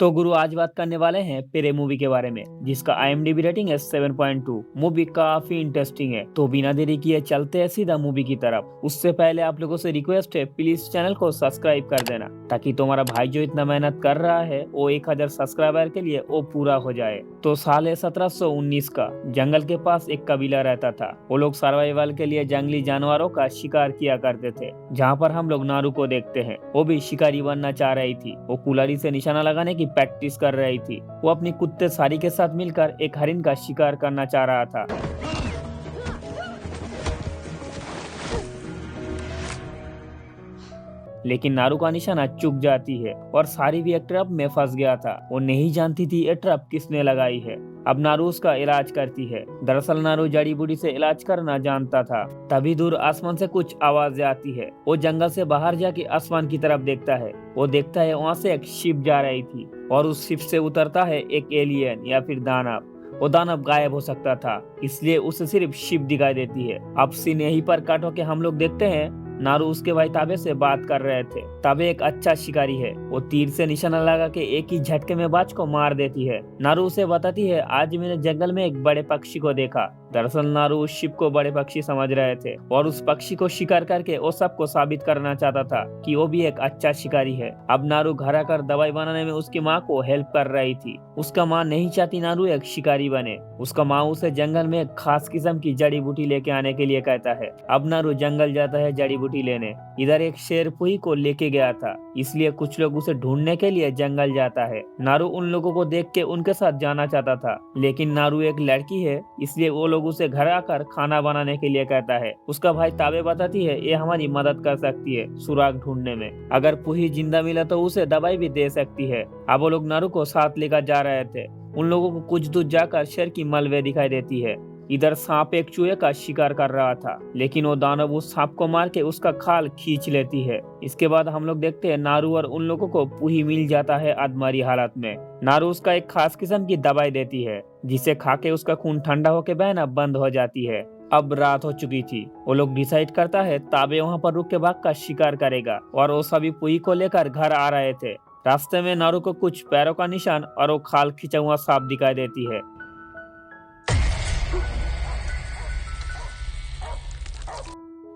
तो गुरु आज बात करने वाले हैं पेरे मूवी के बारे में, जिसका IMDb रेटिंग है 7.2। मूवी काफी इंटरेस्टिंग है, तो बिना देरी किए चलते हैं सीधा मूवी की तरफ। उससे पहले आप लोगों से रिक्वेस्ट है, प्लीज चैनल को सब्सक्राइब कर देना, ताकि तुम्हारा भाई जो इतना मेहनत कर रहा है वो 1000 सब्सक्राइबर के लिए वो पूरा हो जाए। तो साल है 1719 का। जंगल के पास एक कबीला रहता था। वो लोग सर्वाइवल के लिए जंगली जानवरों का शिकार किया करते थे। जहाँ पर हम लोग नारू को देखते हैं, वो भी शिकारी बनना चाह रही थी। वो कुल्हाड़ी से निशाना लगाने की प्रैक्टिस कर रही थी। वो अपनी कुत्ते सारी के साथ मिलकर एक हरिन का शिकार करना चाह रहा था। लेकिन नारू का निशाना चूक जाती है और सारी भी एक ट्रैप में फंस गया था। वो नहीं जानती थी ये ट्रैप किसने लगाई है। अब नारू उसका इलाज करती है। दरअसल नारू जड़ी बूटी से इलाज करना जानता था। तभी दूर आसमान से कुछ आवाजें आती है। वो जंगल से बाहर जाके आसमान की तरफ देखता है। वो देखता है वहाँ से एक शिप जा रही थी और उस शिप से उतरता है एक एलियन या फिर दानव। वो दानव गायब हो सकता था, इसलिए उसे सिर्फ शिप दिखाई देती है। अब सीन यहीं पर कट होके हम लोग देखते हैं नारू उसके भाई ताबे से बात कर रहे थे। ताबे एक अच्छा शिकारी है। वो तीर से निशाना लगा के एक ही झटके में बाज को मार देती है। नारू उसे बताती है, आज मैंने जंगल में एक बड़े पक्षी को देखा। दरअसल नारू उस शिप को बड़े पक्षी समझ रहे थे और उस पक्षी को शिकार करके वो सबको साबित करना चाहता था कि वो भी एक अच्छा शिकारी है। अब नारू घर आकर दवाई बनाने में उसकी माँ को हेल्प कर रही थी। उसका माँ नहीं चाहती नारू एक शिकारी बने। उसका माँ उसे जंगल में एक खास किस्म की जड़ी बूटी लेके आने के लिए कहता है। अब नारू जंगल जाता है जड़ी बूटी लेने। इधर एक शेर पुही को लेके गया था, इसलिए कुछ लोग उसे ढूंढने के लिए जंगल जाता है। नारू उन लोगों को देख के उनके साथ जाना चाहता था, लेकिन नारू एक लड़की है, इसलिए वो लोग उसे घर आकर खाना बनाने के लिए कहता है। उसका भाई ताबे बताती है ये हमारी मदद कर सकती है सुराग ढूंढने में। अगर पुही जिंदा मिला तो उसे दवाई भी दे सकती है। अब वो लोग नारू को साथ लेकर जा रहे थे। उन लोगों को कुछ दूर जाकर शेर की मलबे दिखाई देती है। इधर सांप एक चूहे का शिकार कर रहा था, लेकिन वो दानव उस सांप को मार के उसका खाल खींच लेती है। इसके बाद हम लोग देखते हैं नारू और उन लोगों को पुही मिल जाता है अधमरी हालत में। नारू उसका एक खास किस्म की दवाई देती है, जिसे खा के उसका खून ठंडा होके बहना बंद हो जाती है। अब रात हो चुकी थी। वो लोग डिसाइड करता है ताबे वहाँ पर रुक के बाघ का शिकार करेगा, और वो सभी पुही को लेकर घर आ रहे थे। रास्ते में नारू को कुछ पैरों का निशान और वो खाल खींचा हुआ सांप दिखाई देती है।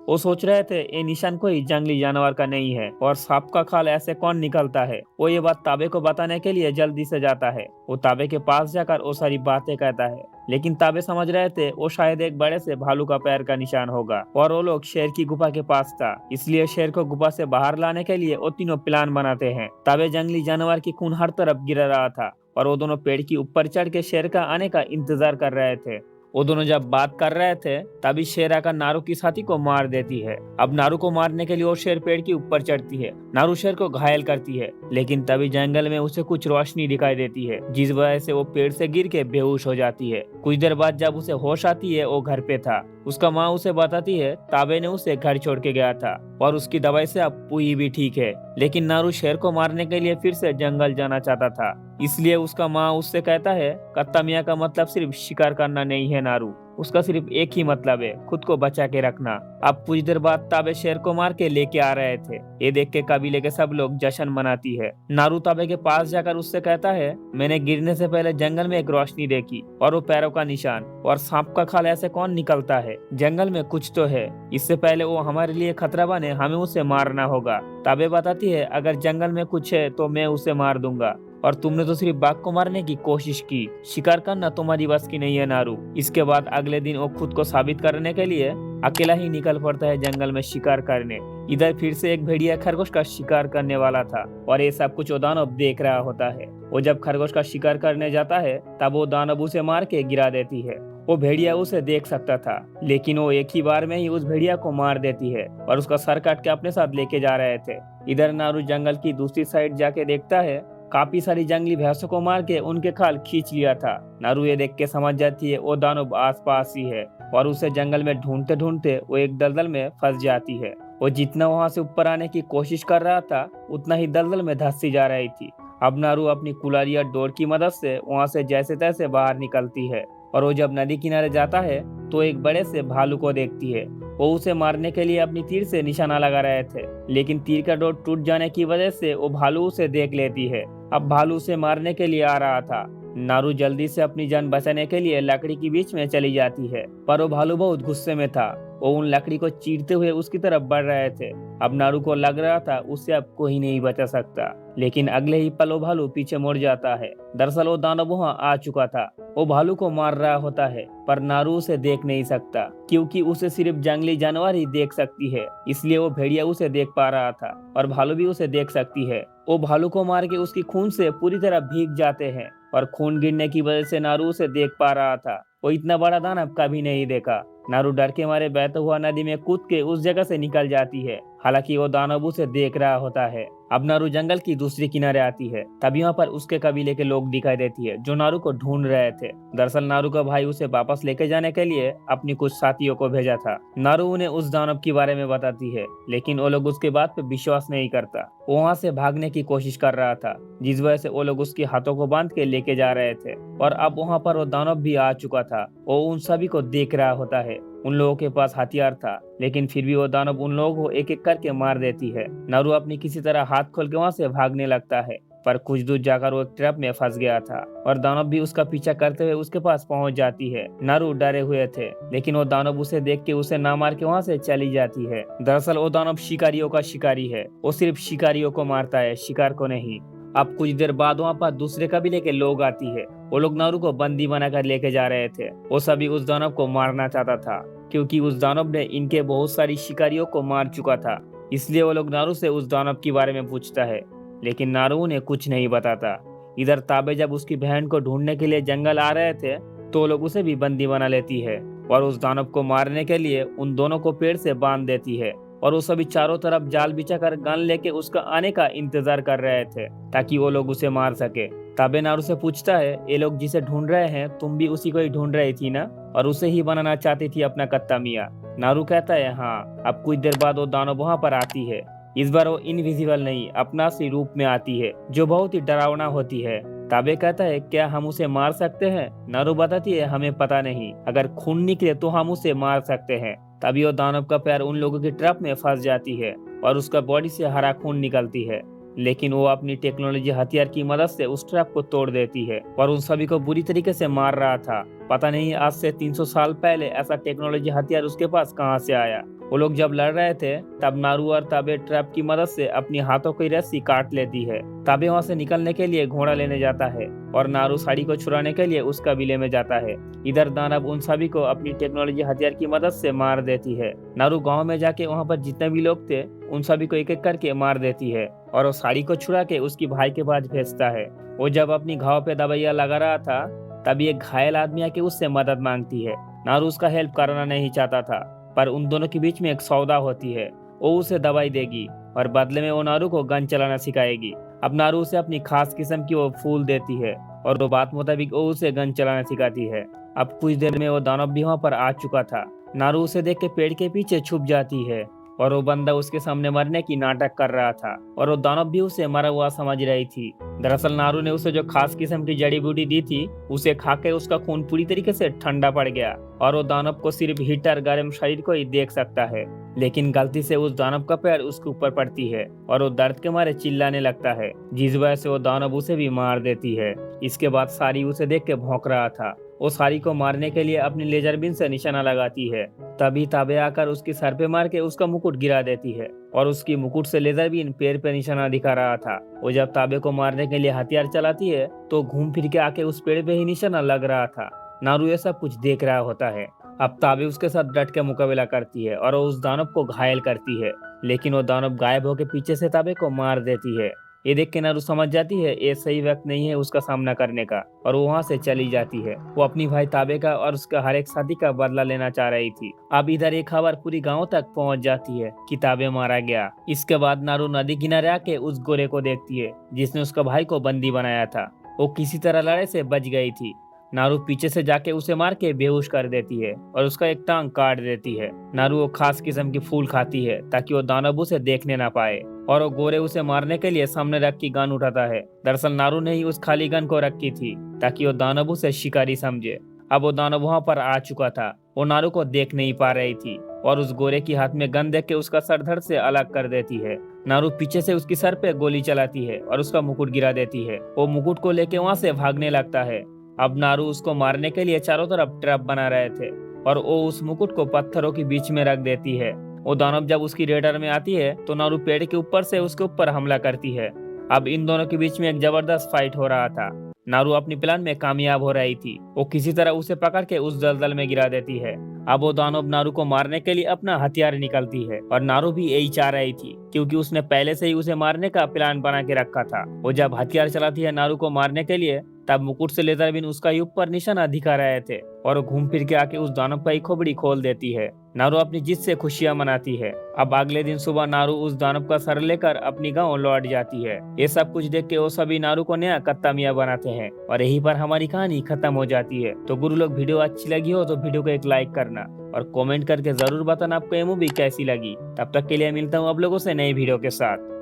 वो सोच रहे थे ये निशान कोई जंगली जानवर का नहीं है, और सांप का खाल ऐसे कौन निकलता है। वो ये बात ताबे को बताने के लिए जल्दी से जाता है। वो ताबे के पास जाकर वो सारी बातें कहता है, लेकिन ताबे समझ रहे थे वो शायद एक बड़े से भालू का पैर का निशान होगा, और वो लोग शेर की गुफा के पास था। इसलिए शेर को गुफा से बाहर लाने के लिए वो तीनों प्लान बनाते हैं। ताबे जंगली जानवर की खून हर तरफ गिर रहा था, और वो दोनों पेड़ की ऊपर चढ़ के शेर का आने का इंतजार कर रहे थे। वो दोनों जब बात कर रहे थे, तभी शेर आकर नारू की साथी को मार देती है। अब नारू को मारने के लिए वो शेर पेड़ के ऊपर चढ़ती है। नारू शेर को घायल करती है, लेकिन तभी जंगल में उसे कुछ रोशनी दिखाई देती है, जिस वजह से वो पेड़ से गिर के बेहोश हो जाती है। कुछ देर बाद जब उसे होश आती है, वो घर पे था। उसका माँ उसे बताती है ताबे ने उसे घर छोड़ के गया था, और उसकी दवाई से अब पुई भी ठीक है। लेकिन नारू शेर को मारने के लिए फिर से जंगल जाना चाहता था, इसलिए उसका माँ उससे कहता है कत्ता मियाँ का मतलब सिर्फ शिकार करना नहीं है नारू, उसका सिर्फ एक ही मतलब है, खुद को बचा के रखना। अब कुछ देर बाद ताबे शेर को मार के लेके आ रहे थे। ये देख के कबीले के सब लोग जश्न मनाती है। नारू ताबे के पास जाकर उससे कहता है, मैंने गिरने से पहले जंगल में एक रोशनी देखी, और वो पैरों का निशान और सांप का खाल ऐसे कौन निकलता है। जंगल में कुछ तो है, इससे पहले वो हमारे लिए खतरा बने हमें उसे मारना होगा। ताबे बताती है, अगर जंगल में कुछ है तो मैं उसे मार दूंगा, और तुमने तो सिर्फ बाघ को मारने की कोशिश की, शिकार करना तुम्हारी बस की नहीं है नारू। इसके बाद अगले दिन वो खुद को साबित करने के लिए अकेला ही निकल पड़ता है जंगल में शिकार करने। इधर फिर से एक भेड़िया खरगोश का शिकार करने वाला था, और ये सब कुछ वो दानव देख रहा होता है। वो जब खरगोश का शिकार करने जाता है, तब वो दानव उसे मार के गिरा देती है। वो भेड़िया उसे देख सकता था, लेकिन वो एक ही बार में ही उस भेड़िया को मार देती है, और उसका सर काट के अपने साथ लेके जा रहे थे। इधर नारू जंगल की दूसरी साइड जाके देखता है, काफी सारी जंगली भैंसों को मार के उनके खाल खींच लिया था। नारू ये देख के समझ जाती है वो दानव आसपास ही है, और उसे जंगल में ढूंढते ढूंढते वो एक दलदल में फंस जाती है। वो जितना वहां से ऊपर आने की कोशिश कर रहा था, उतना ही दलदल में धंसती जा रही थी। अब नारू अपनी कुल्हाड़ी और डोर की मदद से वहां से जैसे तैसे बाहर निकलती है, और वो जब नदी किनारे जाता है तो एक बड़े से भालू को देखती है। वो उसे मारने के लिए अपनी तीर से निशाना लगा रहे थे, लेकिन तीर का डोर टूट जाने की वजह से वो भालू उसे देख लेती है। अब भालू उसे मारने के लिए आ रहा था। नारू जल्दी से अपनी जान बचाने के लिए लकड़ी के बीच में चली जाती है, पर वो भालू बहुत गुस्से में था। वो उन लकड़ी को चीरते हुए उसकी तरफ बढ़ रहे थे। अब नारू को लग रहा था उससे अब कोई नहीं बचा सकता, लेकिन अगले ही पल वो भालू पीछे मुड़ जाता है। दरअसल वो दानव वहां आ चुका था। वो भालू को मार रहा होता है, पर नारू उसे देख नहीं सकता, क्योंकि उसे सिर्फ जंगली जानवर ही देख सकती है। इसलिए वो भेड़िया उसे देख पा रहा था और भालू भी उसे देख सकती है। वो भालू को मार के उसकी खून से पूरी तरह भीग जाते हैं और खून गिरने की वजह से नारू उसे देख पा रहा था। वो इतना बड़ा दानव कभी नहीं देखा। नारू डर के मारे बहता हुआ नदी में कूद के उस जगह से निकल जाती है। हालांकि वो दानव उसे देख रहा होता है। अब नारू जंगल की दूसरी किनारे आती है। तभी वहाँ पर उसके कबीले के लोग दिखाई देती है जो नारू को ढूंढ रहे थे। दरअसल नारू का भाई उसे वापस लेके जाने के लिए अपनी कुछ साथियों को भेजा था। नारू उन्हें उस दानव के बारे में बताती है, लेकिन वो लोग उसके बात पे विश्वास नहीं करता। वो वहाँ से भागने की कोशिश कर रहा था, जिस वजह से वो लोग उसके हाथों को बांध के लेके जा रहे थे। और अब वहाँ पर वो दानव भी आ चुका था। वो उन सभी को देख रहा होता है। उन लोगों के पास हथियार था, लेकिन फिर भी वो दानव उन लोगों को एक एक करके मार देती है। नारू अपनी किसी तरह हाथ खोल के वहाँ से भागने लगता है, पर कुछ दूर जाकर वो एक ट्रैप में फंस गया था और दानव भी उसका पीछा करते हुए उसके पास पहुंच जाती है। नारू डरे हुए थे, लेकिन वो दानव उसे देख के उसे ना मार के वहाँ से चली जाती है। दरअसल वो दानव शिकारियों का शिकारी है। वो सिर्फ शिकारियों को मारता है, शिकार को नहीं। अब कुछ देर बाद वहाँ पर दूसरे कबीले के लोग आती है। वो लोग नारू को बंदी बनाकर लेके जा रहे थे। वो सभी उस दानव को मारना चाहता था, क्योंकि उस दानव ने इनके बहुत सारी शिकारियों को मार चुका था। इसलिए वो लोग नारू से उस दानव के बारे में पूछता है, लेकिन नारू उन्हें कुछ नहीं बताता। इधर ताबे जब उसकी बहन को ढूंढने के लिए जंगल आ रहे थे, तो वो लोग उसे भी बंदी बना लेती है और उस दानव को मारने के लिए उन दोनों को पेड़ से बांध देती है। और वो सभी चारों तरफ जाल बिछाकर गन लेके उसका आने का इंतजार कर रहे थे, ताकि वो लोग उसे मार सके। ताबे नारू से पूछता है, ये लोग जिसे ढूंढ रहे हैं तुम भी उसी को ही ढूंढ रही थी ना, और उसे ही बनाना चाहती थी अपना कत्ता मियाँ? नारू कहता है हाँ। अब कुछ देर बाद वो दानव वहाँ पर आती है। इस बार वो इनविजिबल नहीं, अपना असली रूप में आती है, जो बहुत ही डरावना होती है। ताबे कहता है, क्या हम उसे मार सकते हैं? नारू बताती है, हमें पता नहीं, अगर खून निकले तो हम उसे मार सकते हैं। तभी वो दानव का पैर उन लोगों की ट्रैप में फंस जाती है और उसका बॉडी से हरा खून निकलती है, लेकिन वो अपनी टेक्नोलॉजी हथियार की मदद से उस ट्रैप को तोड़ देती है और उन सभी को बुरी तरीके से मार रहा था। पता नहीं आज से 300 साल पहले ऐसा टेक्नोलॉजी हथियार उसके पास कहां से आया। वो लोग जब लड़ रहे थे, तब नारू और ताबे ट्रैप की मदद से अपनी हाथों की रस्सी काट लेती है। ताबे वहां से निकलने के लिए घोड़ा लेने जाता है और नारू साड़ी को छुड़ाने के लिए उस कबीले में जाता है। इधर दानव उन सभी को अपनी टेक्नोलॉजी हथियार की मदद से मार देती है। नारू गाँव में जाके वहाँ पर जितने भी लोग थे उन सभी को एक एक करके मार देती है और वो साड़ी को छुड़ा के उसकी भाई के पास भेजता है। वो जब अपनी घाव पे दवाइयाँ लगा रहा था, तभी एक घायल आदमी आके उससे मदद मांगती है। नारू उसका हेल्प करना नहीं चाहता था, पर उन दोनों के बीच में एक सौदा होती है। वो उसे दवाई देगी और बदले में वो नारू को गन चलाना सिखाएगी। अब नारू उसे अपनी खास किस्म की वो फूल देती है और दो बात मुताबिक वो उसे गन चलाना सिखाती है। अब कुछ देर में वो दानव भी वहाँ पर आ चुका था। नारू उसे देख के पेड़ के पीछे छुप जाती है और वो बंदा उसके सामने मरने की नाटक कर रहा था और वो दानव भी उसे मरा हुआ समझ रही थी। दरअसल नारू ने उसे जो खास किस्म की जड़ी बूटी दी थी, उसे खाकर उसका खून पूरी तरीके से ठंडा पड़ गया और वो दानव को सिर्फ हीटर गर्म शरीर को ही देख सकता है। लेकिन गलती से उस दानव का पैर उसके ऊपर पड़ती है और वो दर्द के मारे चिल्लाने लगता है, जिस वजह से वो दानव उसे भी मार देती है। इसके बाद सारी उसे देख के भौंक रहा था। वो सारी को मारने के लिए अपनी लेजर बीन से निशाना लगाती है। तभी ताबे आकर उसके सर पे मार के उसका मुकुट गिरा देती है और उसकी मुकुट से लेजर बीन पैर पे निशाना दिखा रहा था। वो जब ताबे को मारने के लिए हथियार चलाती है, तो घूम फिर के आके उस पेड़ पे ही निशाना लग रहा था। नारू ये सब कुछ देख रहा होता है। अब ताबे उसके साथ डट के मुकाबला करती है और वो उस दानव को घायल करती है, लेकिन वो दानव गायब होकर पीछे से ताबे को मार देती है। ये देख के नारू समझ जाती है ये सही वक्त नहीं है उसका सामना करने का, और वो वहाँ से चली जाती है। वो अपनी भाई ताबे का और उसका हर एक साथी का बदला लेना चाह रही थी। अब इधर एक खबर पूरी गांव तक पहुँच जाती है कि ताबे मारा गया। इसके बाद नारू नदी किनारे आके उस गोरे को देखती है जिसने उसका भाई को बंदी बनाया था। वो किसी तरह लड़ाई से बच गई थी। नारू पीछे से जाके उसे मार के बेहोश कर देती है और उसका एक टांग काट देती है। नारू वो खास किस्म की फूल खाती है ताकि वो दानव उसे देखने ना पाए, और वो गोरे उसे मारने के लिए सामने रख की गन उठाता है। दरअसल नारू ने ही उस खाली गन को रखी थी ताकि वो दानव उसे शिकारी समझे। अब वो दानव वहाँ पर आ चुका था। वो नारू को देख नहीं पा रही थी। और उस गोरे की हाथ में गन देख के उसका सर धड़ से अलग कर देती है। नारू पीछे से उसकी सर पे गोली चलाती है और उसका मुकुट गिरा देती है। वो मुकुट को लेके वहां से भागने लगता है। अब नारू उसको मारने के लिए चारों तरफ ट्रैप बना रहे थे और वो उस मुकुट को पत्थरों के बीच में रख देती है। वो दानव जब उसकी रेडर में आती है तो नारू पेड़ के ऊपर से उसके ऊपर हमला करती है। अब इन दोनों के बीच में एक जबरदस्त फाइट हो रहा था। नारू अपनी प्लान में कामयाब हो रही थी। वो किसी तरह उसे पकड़ के उस दलदल में गिरा देती है। अब वो दानव नारू को मारने के लिए अपना हथियार निकालती है और नारू भी यही चाह रही थी क्योंकि उसने पहले से ही उसे मारने का प्लान बना के रखा था। वो जब हथियार चलाती है नारू को मारने के लिए, तब मुकुट से लेजर बीन उसका ऊपर निशाना दिखा रहे थे और वो घूम फिर के आके उस दानव का खोपड़ी खोल देती है। नारू अपनी जीत से खुशियां मनाती है। अब अगले दिन सुबह नारू उस दानव का सर लेकर अपनी गांव लौट जाती है। ये सब कुछ देख के वो सभी नारू को नया कत्ता मियां बनाते हैं और यहीं पर हमारी कहानी खत्म हो जाती है। तो गुरु लोग, वीडियो अच्छी लगी हो तो वीडियो को एक लाइक करना और कमेंट करके जरूर बताना आपको ये मूवी कैसी लगी। तब तक के लिए मिलता हूँ आप लोगों से नई वीडियो के साथ।